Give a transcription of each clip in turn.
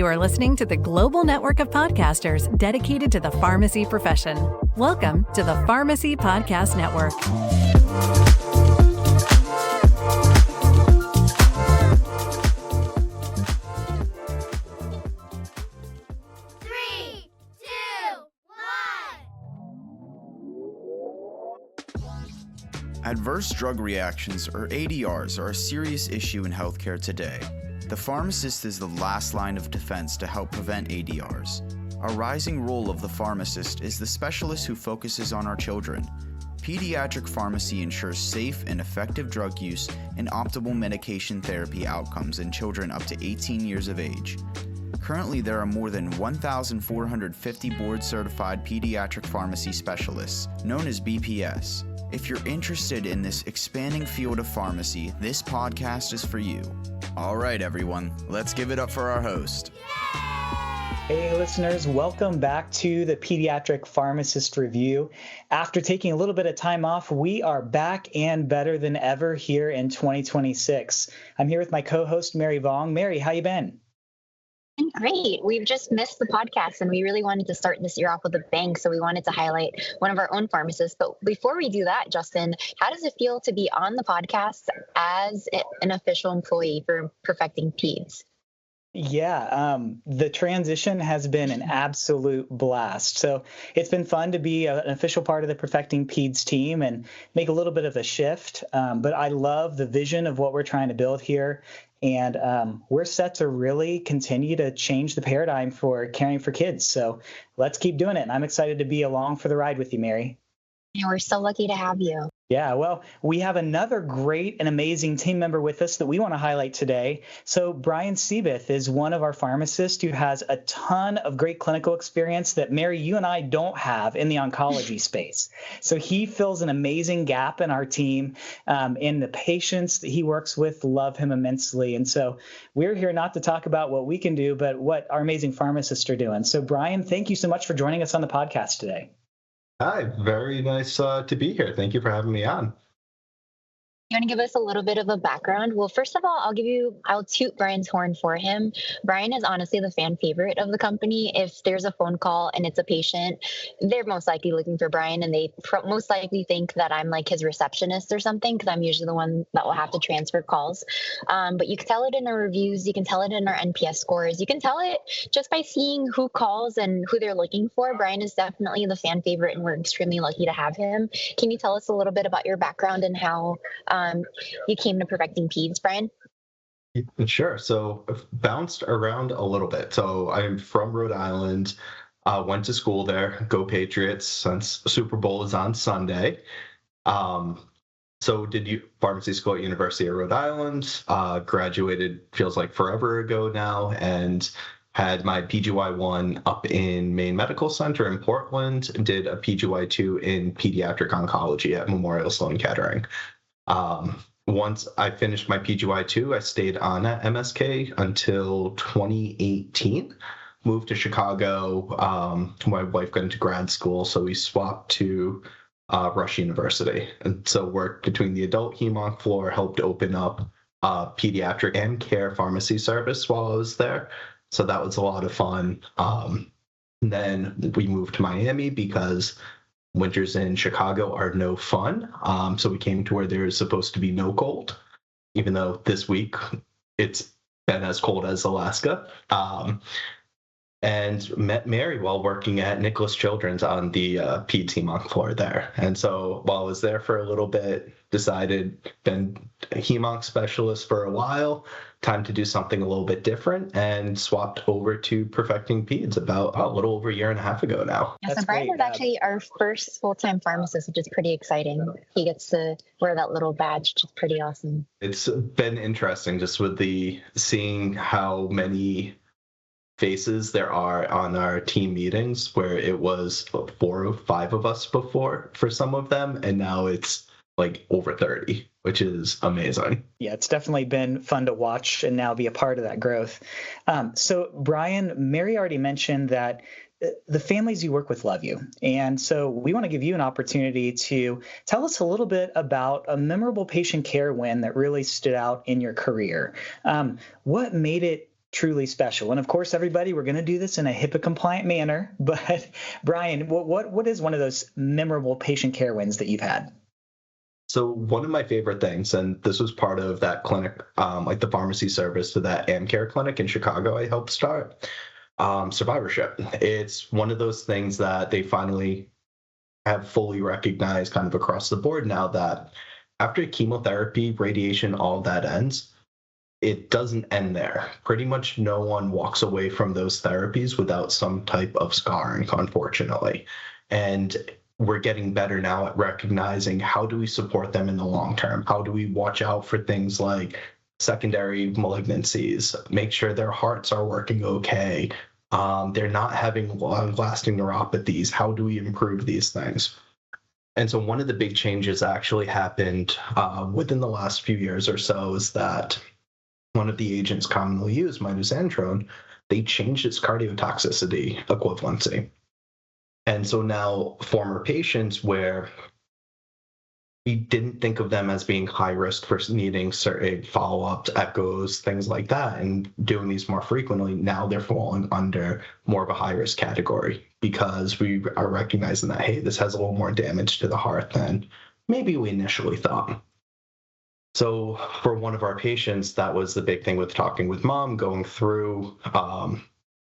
You are listening to the global network of podcasters dedicated to the pharmacy profession. Welcome to the Pharmacy Podcast Network. Adverse drug reactions, or ADRs, are a serious issue in healthcare today. The pharmacist is the last line of defense to help prevent ADRs. A rising role of the pharmacist is the specialist who focuses on our children. Pediatric pharmacy ensures safe and effective drug use and optimal medication therapy outcomes in children up to 18 years of age. Currently, there are more than 1,450 board-certified pediatric pharmacy specialists, known as BPS. If you're interested in this expanding field of pharmacy, this podcast is for you. All right, everyone, let's give it up for our host. Hey, listeners, welcome back to the Pediatric Pharmacist Review. After taking a little bit of time off, we are back and better than ever here in 2026. I'm here with my co-host, Mary Vong. Mary, how you been? Great. We've just missed the podcast and we really wanted to start this year off with a bang. So we wanted to highlight one of our own pharmacists. But before we do that, Justin, how does it feel to be on the podcast as an official employee for Perfecting Peds? Yeah, the transition has been an absolute blast. So it's been fun to be an official part of the Perfecting Peds team and make a little bit of a shift. But I love the vision of what we're trying to build here. And we're set to really continue to change the paradigm for caring for kids. So let's keep doing it. And I'm excited to be along for the ride with you, Mary. Yeah, we're so lucky to have you. Yeah, well, we have another great and amazing team member with us that we want to highlight today. So Brian Seyboth is one of our pharmacists who has a ton of great clinical experience that, Mary, you and I don't have in the oncology space. So he fills an amazing gap in our team, and the patients that he works with love him immensely. And so we're here not to talk about what we can do, but what our amazing pharmacists are doing. So Brian, thank you so much for joining us on the podcast today. Hi, very nice to be here. Thank you for having me on. You want to give us a little bit of a background? Well, first of all, I'll toot Brian's horn for him. Brian is honestly the fan favorite of the company. If there's a phone call and it's a patient, they're most likely looking for Brian, and they most likely think that I'm like his receptionist or something, because I'm usually the one that will have to transfer calls. But you can tell it in our reviews. You can tell it in our NPS scores. You can tell it just by seeing who calls and who they're looking for. Brian is definitely the fan favorite, and we're extremely lucky to have him. Can you tell us a little bit about your background and how you came to Perfecting Peds, Brian? Sure. So I've bounced around a little bit. So I'm from Rhode Island, went to school there, go Patriots, since Super Bowl is on Sunday. So did pharmacy school at University of Rhode Island, graduated feels like forever ago now, and had my PGY1 up in Maine Medical Center in Portland, did a PGY2 in pediatric oncology at Memorial Sloan Kettering. Once I finished my PGY2, I stayed on at MSK until 2018. Moved to Chicago. My wife got into grad school, so we swapped to Rush University. And so worked between the adult hemonc floor, helped open up pediatric and care pharmacy service while I was there. So that was a lot of fun. Then we moved to Miami because winters in Chicago are no fun. So we came to where there's supposed to be no cold, even though this week it's been as cold as Alaska. And met Mary while working at Nicholas Children's on the peds hemonc floor there. And so while I was there for a little bit, decided, been a hemonc specialist for a while, time to do something a little bit different, and swapped over to Perfecting Peds about a little over a year and a half ago now. Yeah, so Brian was actually our first full-time pharmacist, which is pretty exciting. He gets to wear that little badge, which is pretty awesome. It's been interesting just with seeing how many faces there are on our team meetings, where it was 4 or 5 of us before for some of them, and now it's like over 30, which is amazing. Yeah, it's definitely been fun to watch and now be a part of that growth. So Brian, Mary already mentioned that the families you work with love you. And so we want to give you an opportunity to tell us a little bit about a memorable patient care win that really stood out in your career. What made it truly special. And of course, everybody, we're going to do this in a HIPAA compliant manner. But Brian, what is one of those memorable patient care wins that you've had? So one of my favorite things, and this was part of that clinic, like the pharmacy service to that AmCare clinic in Chicago I helped start, survivorship. It's one of those things that they finally have fully recognized kind of across the board now, that after chemotherapy, radiation, all of that ends, it doesn't end there. Pretty much no one walks away from those therapies without some type of scarring, unfortunately. And we're getting better now at recognizing, how do we support them in the long term? How do we watch out for things like secondary malignancies, make sure their hearts are working okay, they're not having long-lasting neuropathies? How do we improve these things? And so one of the big changes actually happened within the last few years or so is that one of the agents commonly used, mitoxantrone, they changed its cardiotoxicity equivalency. And so now former patients, where we didn't think of them as being high risk for needing certain follow-ups, echoes, things like that, and doing these more frequently, now they're falling under more of a high-risk category, because we are recognizing that, hey, this has a little more damage to the heart than maybe we initially thought. So for one of our patients, that was the big thing with talking with mom, going through,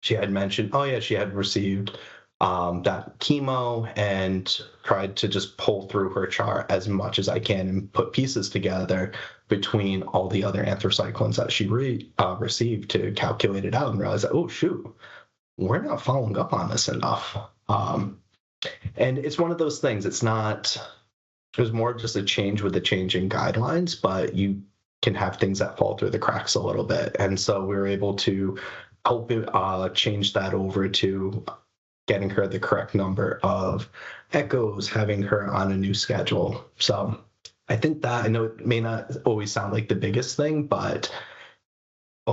she had mentioned, oh yeah, she had received that chemo, and tried to just pull through her chart as much as I can and put pieces together between all the other anthracyclines that she received to calculate it out, and realize that, oh shoot, we're not following up on this enough. And it's one of those things, it was more just a change with the changing guidelines, but you can have things that fall through the cracks a little bit. And so we were able to help change that over to getting her the correct number of echoes, having her on a new schedule. So I think that, I know it may not always sound like the biggest thing, but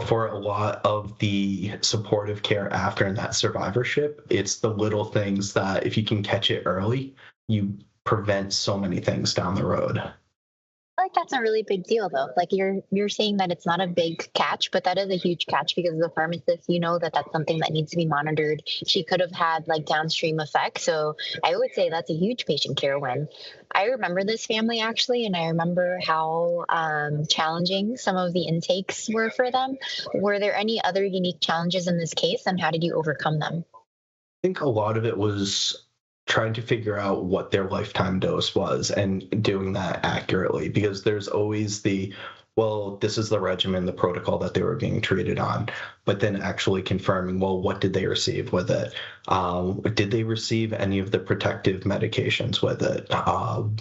for a lot of the supportive care after and that survivorship, it's the little things that if you can catch it early, you prevent so many things down the road. I feel like that's a really big deal, though. Like you're saying that it's not a big catch, but that is a huge catch, because as a pharmacist, you know that that's something that needs to be monitored. She could have had like downstream effects. So I would say that's a huge patient care win. I remember this family actually, and I remember how challenging some of the intakes were for them. Were there any other unique challenges in this case, and how did you overcome them? I think a lot of it was trying to figure out what their lifetime dose was and doing that accurately, because there's always well, this is the regimen, the protocol that they were being treated on, but then actually confirming, well, what did they receive with it? Did they receive any of the protective medications with it?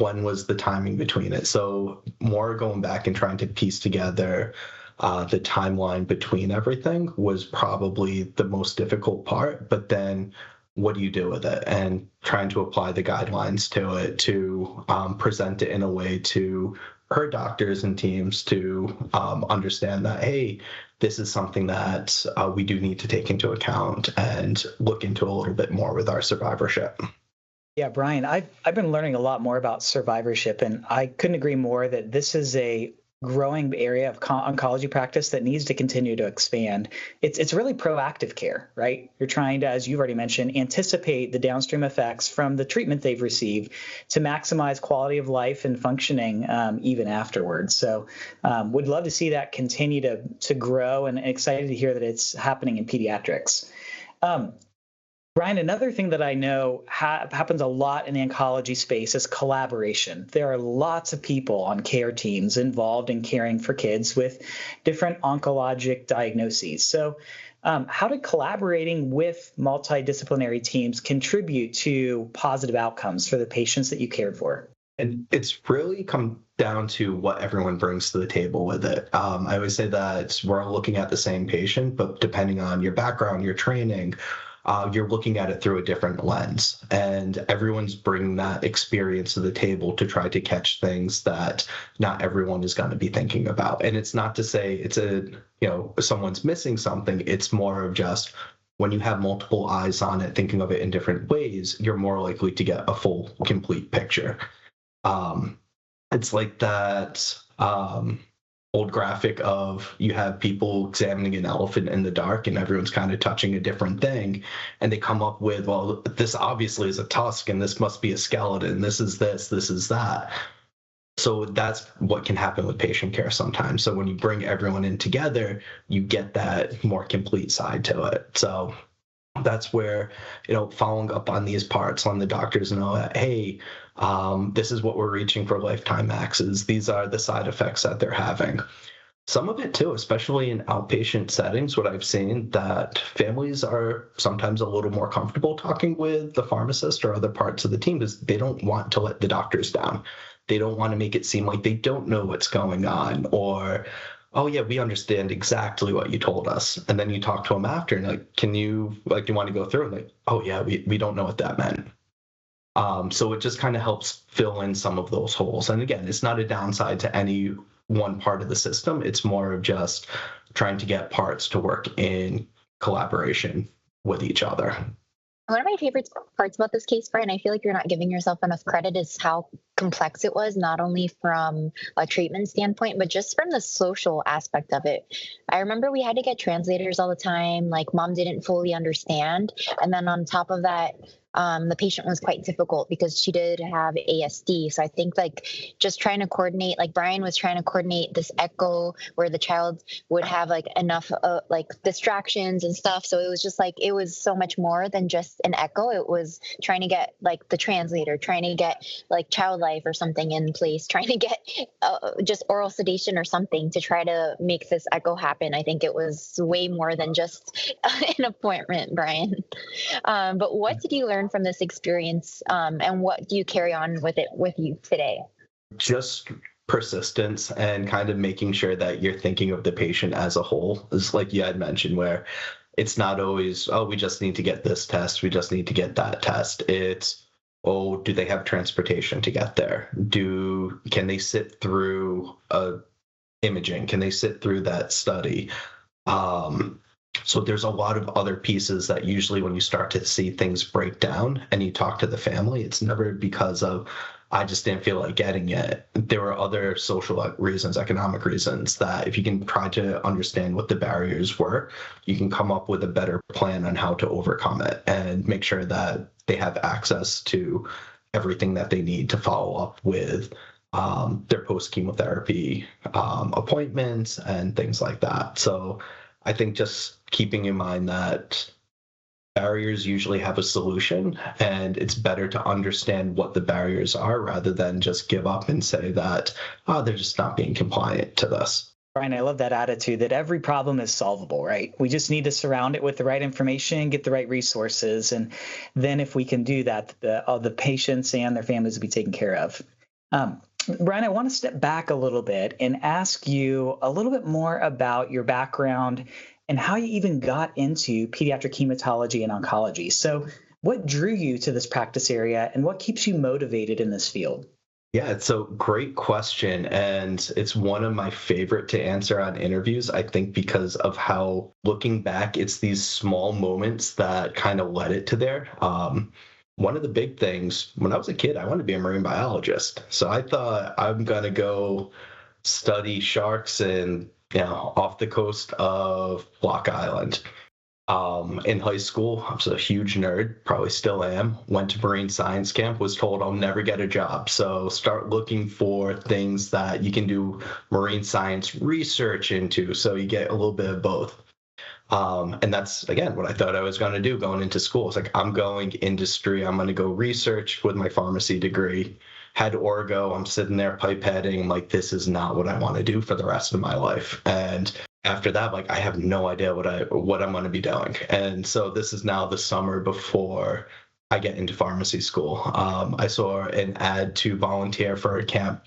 When was the timing between it? So more going back and trying to piece together the timeline between everything was probably the most difficult part, but then what do you do with it, and trying to apply the guidelines to it to present it in a way to her doctors and teams to understand that, hey, this is something that we do need to take into account and look into a little bit more with our survivorship. Yeah, Brian, I've been learning a lot more about survivorship, and I couldn't agree more that this is a growing area of oncology practice that needs to continue to expand. It's really proactive care, right? You're trying to, as you've already mentioned, anticipate the downstream effects from the treatment they've received to maximize quality of life and functioning even afterwards. So would love to see that continue to grow, and excited to hear that it's happening in pediatrics. Brian, another thing that I know happens a lot in the oncology space is collaboration. There are lots of people on care teams involved in caring for kids with different oncologic diagnoses. So how did collaborating with multidisciplinary teams contribute to positive outcomes for the patients that you cared for? And it's really come down to what everyone brings to the table with it. I always say that we're all looking at the same patient, but depending on your background, your training, you're looking at it through a different lens, and everyone's bringing that experience to the table to try to catch things that not everyone is going to be thinking about. And it's not to say someone's missing something. It's more of just, when you have multiple eyes on it, thinking of it in different ways, you're more likely to get a full, complete picture. It's like that. old graphic of you have people examining an elephant in the dark and everyone's kind of touching a different thing, and they come up with, well, this obviously is a tusk and this must be a skeleton, this is that. So that's what can happen with patient care sometimes. So when you bring everyone in together, you get that more complete side to it. So that's where, following up on these parts, letting the doctors know that, hey, this is what we're reaching for lifetime maxes. These are the side effects that they're having. Some of it too, especially in outpatient settings, what I've seen, that families are sometimes a little more comfortable talking with the pharmacist or other parts of the team because they don't want to let the doctors down. They don't want to make it seem like they don't know what's going on, or, oh yeah, we understand exactly what you told us. And then you talk to them after and like, do you want to go through? And like, oh yeah, we don't know what that meant. So it just kind of helps fill in some of those holes. And again, it's not a downside to any one part of the system. It's more of just trying to get parts to work in collaboration with each other. One of my favorite parts about this case, Brian, I feel like you're not giving yourself enough credit, is how complex it was, not only from a treatment standpoint, but just from the social aspect of it. I remember we had to get translators all the time, like mom didn't fully understand. And then on top of that, the patient was quite difficult because she did have ASD. So I think like just trying to coordinate, like Brian was trying to coordinate this echo where the child would have like enough like distractions and stuff. So it was just like, it was so much more than just an echo. It was trying to get like the translator, trying to get like child life or something in place, trying to get just oral sedation or something to try to make this echo happen. I think it was way more than just an appointment, Brian. But what did you learn from this experience, and what do you carry on with it with you today? Just persistence and kind of making sure that you're thinking of the patient as a whole. It's like you had mentioned, where it's not always, oh, we just need to get this test, we just need to get that test. It's, oh, do they have transportation to get there? Can they sit through imaging? Can they sit through that study? So there's a lot of other pieces that usually when you start to see things break down and you talk to the family, it's never because of, I just didn't feel like getting it. There were other social reasons, economic reasons, that if you can try to understand what the barriers were, you can come up with a better plan on how to overcome it and make sure that they have access to everything that they need to follow up with their post-chemotherapy appointments and things like that. So I think just keeping in mind that barriers usually have a solution, and it's better to understand what the barriers are rather than just give up and say that, oh, they're just not being compliant to this. Brian, I love that attitude that every problem is solvable, right? We just need to surround it with the right information, get the right resources. And then if we can do that, all the patients and their families will be taken care of. Brian, I want to step back a little bit and ask you a little bit more about your background and how you even got into pediatric hematology and oncology. So what drew you to this practice area and what keeps you motivated in this field? Yeah, it's a great question, and it's one of my favorite to answer on interviews, I think, because of how, looking back, it's these small moments that kind of led it to there. One of the big things, when I was a kid, I wanted to be a marine biologist. So I thought I'm going to go study sharks and, off the coast of Block Island. In high school, I was a huge nerd, probably still am. Went to marine science camp, was told I'll never get a job. So start looking for things that you can do marine science research into. So you get a little bit of both. And that's, again, what I thought I was going to do going into school. It's like, I'm going industry. I'm going to go research with my pharmacy degree. Had Orgo. I'm sitting there pipetting. I'm like, this is not what I want to do for the rest of my life. And after that, like, I have no idea what I'm going to be doing. And so this is now the summer before I get into pharmacy school. I saw an ad to volunteer for a camp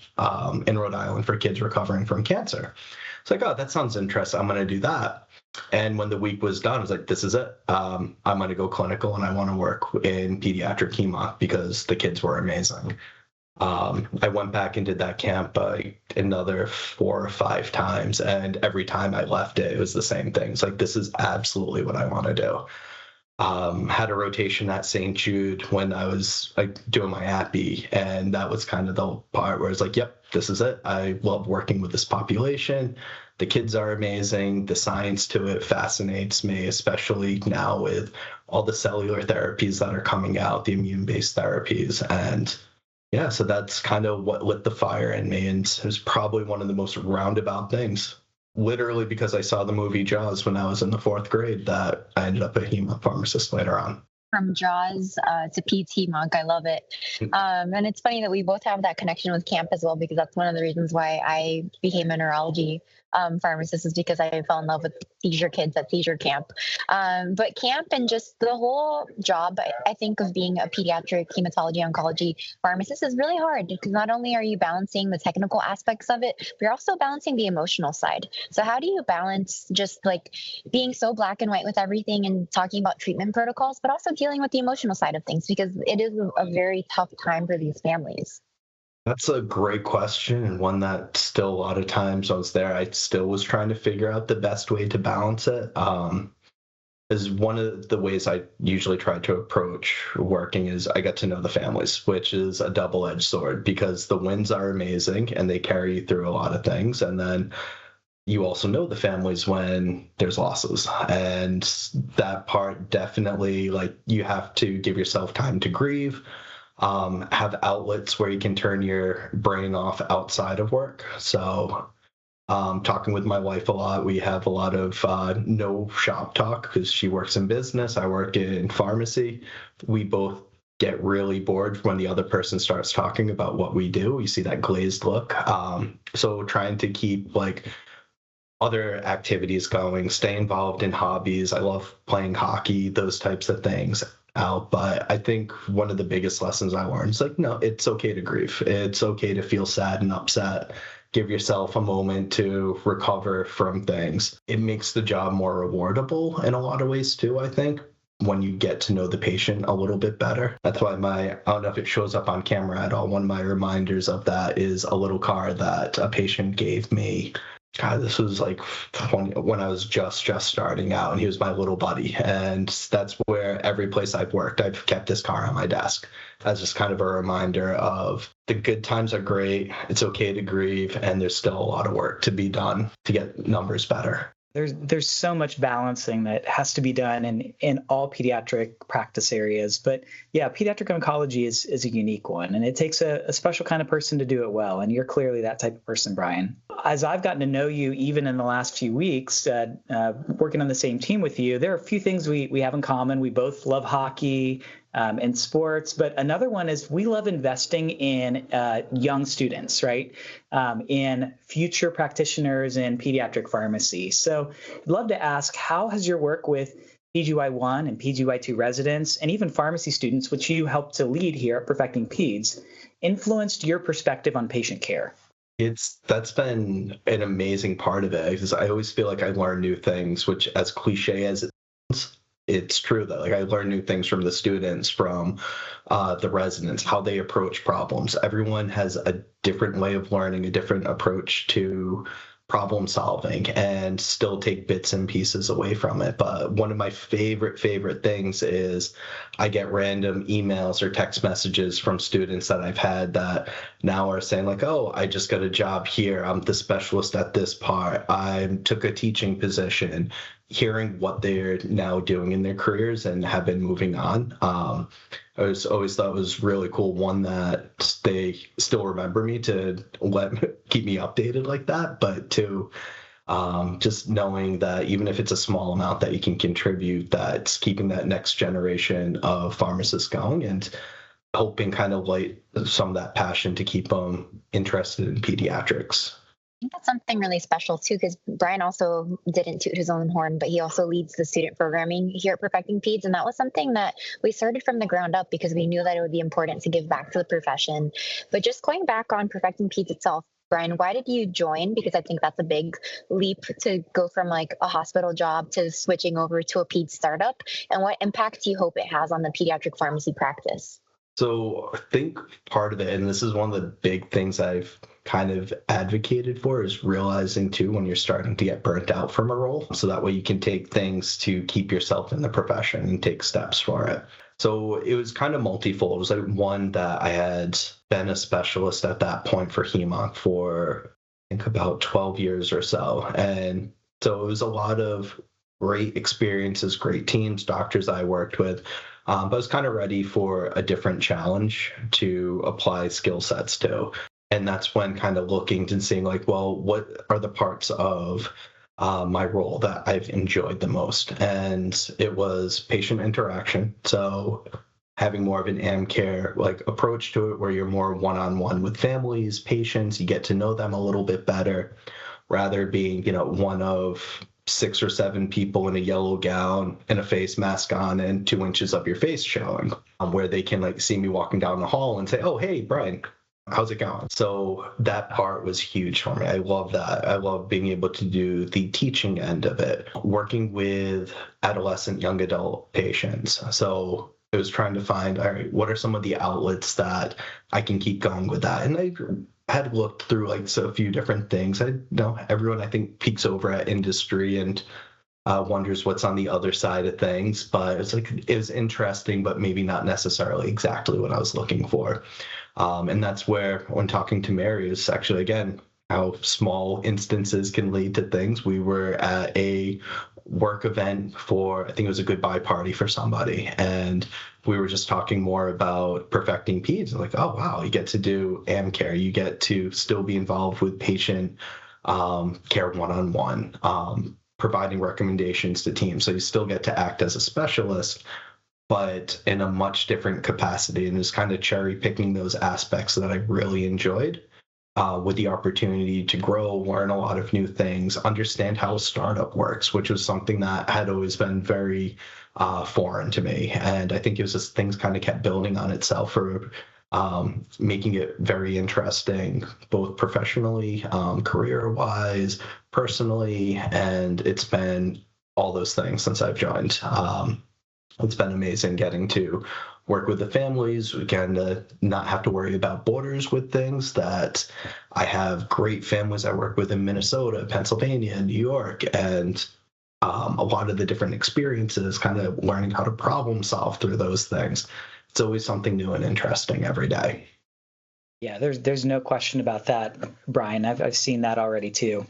in Rhode Island for kids recovering from cancer. It's like, oh, that sounds interesting. I'm going to do that. And when the week was done, I was like, this is it. I'm going to go clinical and I want to work in pediatric hemo because the kids were amazing. I went back and did that camp another 4 or 5 times. And every time I left it was the same thing. It's like, this is absolutely what I want to do. Had a rotation at St. Jude when I was like doing my appy, and that was kind of the part where it's like, yep, this is it. I love working with this population. The kids are amazing. The science to it fascinates me, especially now with all the cellular therapies that are coming out, the immune-based therapies. And yeah, so that's kind of what lit the fire in me, and it was probably one of the most roundabout things. Literally because I saw the movie Jaws when I was in the 4th grade that I ended up a hema pharmacist later on. From Jaws to PT monk. I love it. And it's funny that we both have that connection with camp as well, because that's one of the reasons why I became a neurology pharmacist, is because I fell in love with seizure kids at seizure camp. But camp and just the whole job, I think, of being a pediatric hematology oncology pharmacist is really hard, because not only are you balancing the technical aspects of it, but you're also balancing the emotional side. So how do you balance just like being so black and white with everything and talking about treatment protocols, but also dealing with the emotional side of things, because it is a very tough time for these families? That's a great question, and one that still a lot of times I was there, I still was trying to figure out the best way to balance it. Is one of the ways I usually try to approach working is I get to know the families, which is a double-edged sword, because the wins are amazing and they carry you through a lot of things. And then you also know the families when there's losses, and that part definitely, like, you have to give yourself time to grieve, have outlets where you can turn your brain off outside of work. So talking with my wife a lot, we have a lot of no shop talk, because she works in business, I work in pharmacy. We both get really bored when the other person starts talking about what we do. You see that glazed look. So trying to keep like other activities going, stay involved in hobbies. I love playing hockey, those types of things out. But I think one of the biggest lessons I learned is like, no, it's okay to grieve. It's okay to feel sad and upset. Give yourself a moment to recover from things. It makes the job more rewardable in a lot of ways too, I think, when you get to know the patient a little bit better. That's why I don't know if it shows up on camera at all, one of my reminders of that is a little card that a patient gave me. God, this was like when I was just starting out, and he was my little buddy. And that's where every place I've worked, I've kept this card on my desk as just kind of a reminder of the good times are great. It's okay to grieve, and there's still a lot of work to be done to get numbers better. There's so much balancing that has to be done in all pediatric practice areas. But yeah, pediatric oncology is a unique one, and it takes a special kind of person to do it well. And you're clearly that type of person, Brian. As I've gotten to know you, even in the last few weeks, working on the same team with you, there are a few things we have in common. We both love hockey and sports, but another one is we love investing in young students, right? In future practitioners in pediatric pharmacy. So I'd love to ask, how has your work with PGY1 and PGY2 residents and even pharmacy students, which you help to lead here at Perfecting Peds, influenced your perspective on patient care? That's been an amazing part of it, because I always feel like I learn new things, which, as cliche as it sounds, it's true that like I learn new things from the students, from the residents, how they approach problems. Everyone has a different way of learning, a different approach to problem solving, and still take bits and pieces away from it. But one of my favorite things is I get random emails or text messages from students that I've had that now are saying like, oh, I just got a job here. I'm the specialist at this part. I took a teaching position. Hearing what they're now doing in their careers and have been moving on. I always thought was really cool. One, that they still remember me to keep me updated like that, but two, just knowing that even if it's a small amount that you can contribute, that's keeping that next generation of pharmacists going, and hoping kind of light some of that passion to keep them interested in pediatrics. I think that's something really special too, because Brian also didn't toot his own horn, but he also leads the student programming here at Perfecting Peds. And that was something that we started from the ground up because we knew that it would be important to give back to the profession. But just going back on Perfecting Peds itself, Brian, why did you join? Because I think that's a big leap to go from like a hospital job to switching over to a peds startup. And what impact do you hope it has on the pediatric pharmacy practice? So I think part of it, and this is one of the big things I've kind of advocated for, is realizing too when you're starting to get burnt out from a role. So that way you can take things to keep yourself in the profession and take steps for it. So it was kind of multifold. It was like one that I had been a specialist at that point for hemonc for I think about 12 years or so. And so it was a lot of great experiences, great teams, doctors I worked with. But I was kind of ready for a different challenge to apply skill sets to. And that's when kind of looking and seeing like, well, what are the parts of my role that I've enjoyed the most? And it was patient interaction. So having more of an AmCare like approach to it, where you're more one-on-one with families, patients, you get to know them a little bit better, rather being, one of 6 or 7 people in a yellow gown and a face mask on and 2 inches of your face showing, where they can like see me walking down the hall and say, oh, hey, Brian, how's it going? So that part was huge for me. I love that. I love being able to do the teaching end of it, working with adolescent, young adult patients. So it was trying to find, all right, what are some of the outlets that I can keep going with that? And I had looked through like a few different things. I know everyone I think peeks over at industry and wonders what's on the other side of things, but it's like it was interesting, but maybe not necessarily exactly what I was looking for. And that's where, when talking to Mary, is actually again how small instances can lead to things. We were at a work event for, I think it was a goodbye party for somebody, and we were just talking more about perfecting peds, and like, oh wow, you get to do AmCare, you get to still be involved with patient care one-on-one, providing recommendations to teams, so you still get to act as a specialist, but in a much different capacity, and just kind of cherry picking those aspects that I really enjoyed. With the opportunity to grow, learn a lot of new things, understand how a startup works, which was something that had always been very foreign to me. And I think it was just things kind of kept building on itself for making it very interesting, both professionally, career-wise, personally, and it's been all those things since I've joined. It's been amazing getting to work with the families, again, not have to worry about borders with things, that I have great families I work with in Minnesota, Pennsylvania, New York, and a lot of the different experiences, kind of learning how to problem solve through those things. It's always something new and interesting every day. Yeah, there's no question about that, Brian. I've seen that already too.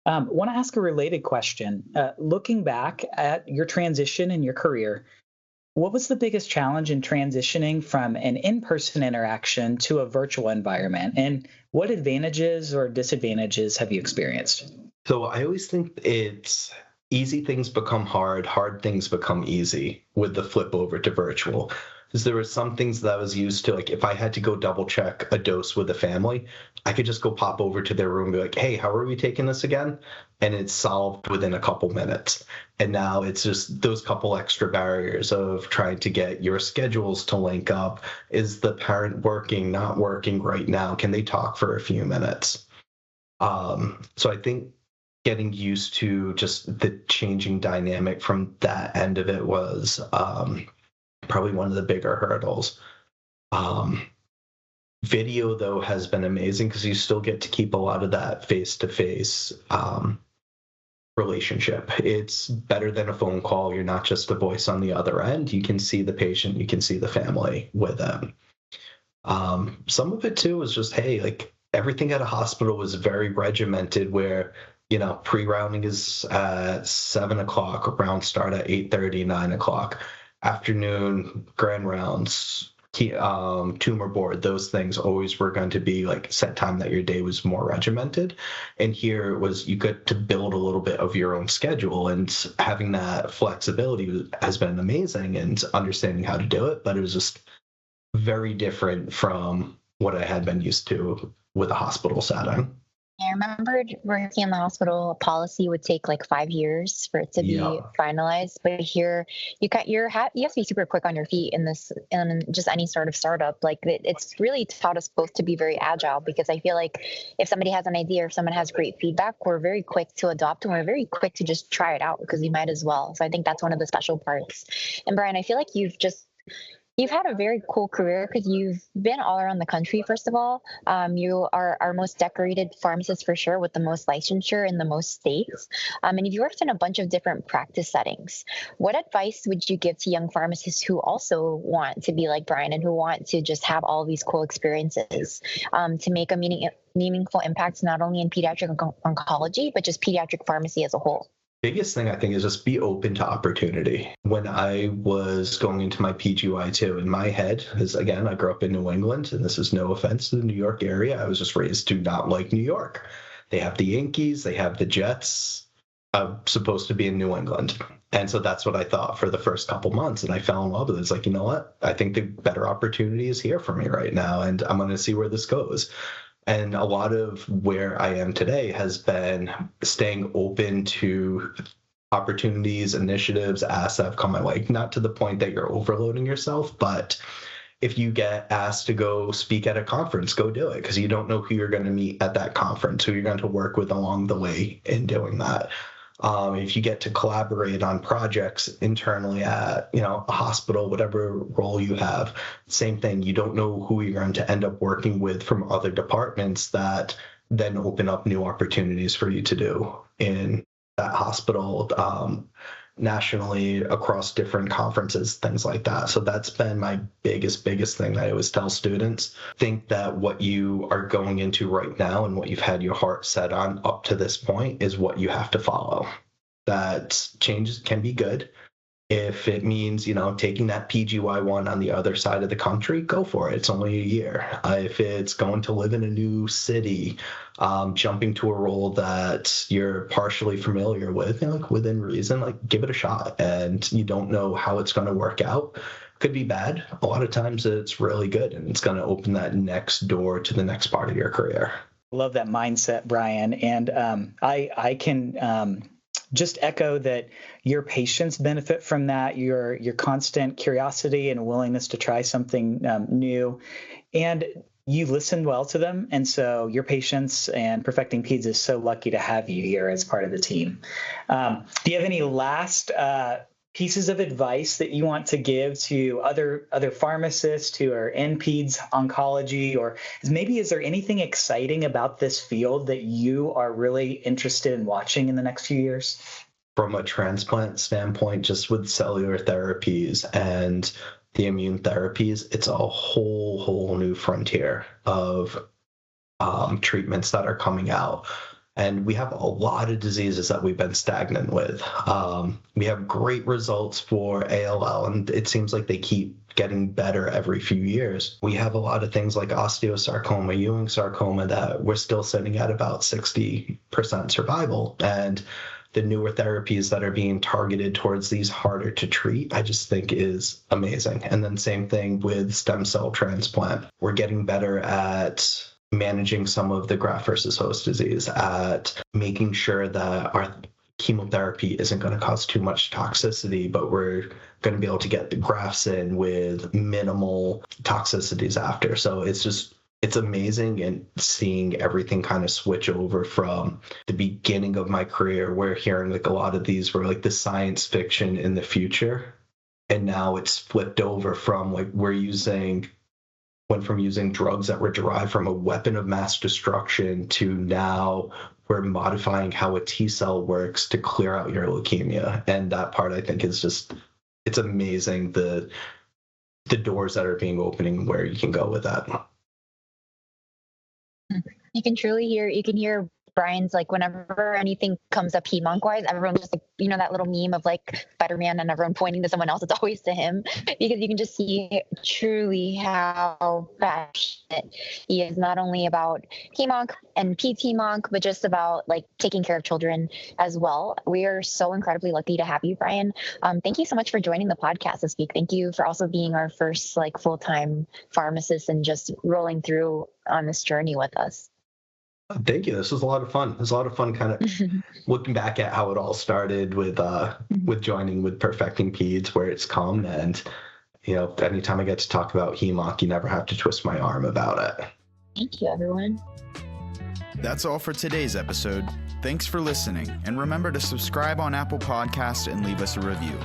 Want to ask a related question. Looking back at your transition in your career, what was the biggest challenge in transitioning from an in-person interaction to a virtual environment? And what advantages or disadvantages have you experienced? So I always think it's easy things become hard, hard things become easy with the flip over to virtual. Because there were some things that I was used to, like if I had to go double check a dose with a family, I could just go pop over to their room and be like, hey, how are we taking this again? And it's solved within a couple minutes. And now it's just those couple extra barriers of trying to get your schedules to link up. Is the parent working, not working right now? Can they talk for a few minutes? So I think getting used to just the changing dynamic from that end of it was probably one of the bigger hurdles. Video, though, has been amazing because you still get to keep a lot of that face-to-face relationship. It's better than a phone call. You're not just a voice on the other end. You can see the patient, you can see the family with them. Some of it, too, was just, hey, like everything at a hospital was very regimented where, pre-rounding is at 7 o'clock, rounds start at 8:30, 9 o'clock. Afternoon grand rounds, tumor board, those things always were going to be like set time that your day was more regimented. And here it was, you get to build a little bit of your own schedule, and having that flexibility has been amazing, and understanding how to do it. But it was just very different from what I had been used to with a hospital setting. I remember working in the hospital, a policy would take like 5 years for it to be finalized. But here, you have to be super quick on your feet in just any sort of startup. Like it's really taught us both to be very agile, because I feel like if somebody has an idea or someone has great feedback, we're very quick to adopt, and we're very quick to just try it out because we might as well. So I think that's one of the special parts. And Brian, I feel like You've had a very cool career because you've been all around the country, first of all. You are our most decorated pharmacist for sure, with the most licensure in the most states. And you've worked in a bunch of different practice settings. What advice would you give to young pharmacists who also want to be like Brian and who want to just have all these cool experiences to make a meaningful impact, not only in pediatric oncology, but just pediatric pharmacy as a whole? Biggest thing I think is just be open to opportunity. When I was going into my PGY2, in my head, because again, I grew up in New England, and this is no offense to the New York area. I was just raised to not like New York. They have the Yankees, they have the Jets. I'm supposed to be in New England. And so that's what I thought for the first couple months. And I fell in love with it. It's like, you know what? I think the better opportunity is here for me right now. And I'm going to see where this goes. And a lot of where I am today has been staying open to opportunities, initiatives, asks that have come my way. Not to the point that you're overloading yourself, but if you get asked to go speak at a conference, go do it, because you don't know who you're going to meet at that conference, who you're going to work with along the way in doing that. If you get to collaborate on projects internally at, a hospital, whatever role you have, same thing. You don't know who you're going to end up working with from other departments that then open up new opportunities for you to do in that hospital, nationally, across different conferences, things like that. So that's been my biggest thing that I always tell students. Think that what you are going into right now and what you've had your heart set on up to this point is what you have to follow. That changes can be good. If it means, taking that PGY1 on the other side of the country, go for it. It's only a year. If it's going to live in a new city, jumping to a role that you're partially familiar with, within reason, give it a shot. And you don't know how it's going to work out. Could be bad. A lot of times it's really good, and it's going to open that next door to the next part of your career. Love that mindset, Brian. And I can just echo that your patients benefit from that, your constant curiosity and willingness to try something new. And you listened well to them. And so your patients and Perfecting Peds is so lucky to have you here as part of the team. Do you have any last pieces of advice that you want to give to other pharmacists who are in peds oncology, or is there anything exciting about this field that you are really interested in watching in the next few years? From a transplant standpoint, just with cellular therapies and the immune therapies, it's a whole new frontier of treatments that are coming out. And we have a lot of diseases that we've been stagnant with. We have great results for ALL, and it seems like they keep getting better every few years. We have a lot of things like osteosarcoma, Ewing sarcoma, that we're still sitting at about 60% survival. And the newer therapies that are being targeted towards these harder to treat, I just think is amazing. And then same thing with stem cell transplant. We're getting better at managing some of the graft versus host disease, at making sure that our chemotherapy isn't going to cause too much toxicity, but we're going to be able to get the grafts in with minimal toxicities after. So it's amazing, and seeing everything kind of switch over from the beginning of my career. We're hearing a lot of these were the science fiction in the future. And now it's flipped over from went from using drugs that were derived from a weapon of mass destruction to now we're modifying how a T cell works to clear out your leukemia. And that part, I think, is it's amazing, the doors that are being opening where you can go with that. You can hear Brian's whenever anything comes up hemonc wise, everyone just that little meme of Spider-Man and everyone pointing to someone else, it's always to him, because you can just see truly how passionate he is, not only about hemonc and peds hemonc, but just about taking care of children as well. We are so incredibly lucky to have you, Brian. Thank you so much for joining the podcast this week. Thank you for also being our first full-time pharmacist and just rolling through on this journey with us. Thank you. This was a lot of fun. It was a lot of fun kind of looking back at how it all started with joining with Perfecting Peds, where it's come. And, anytime I get to talk about hemonc, you never have to twist my arm about it. Thank you, everyone. That's all for today's episode. Thanks for listening. And remember to subscribe on Apple Podcasts and leave us a review.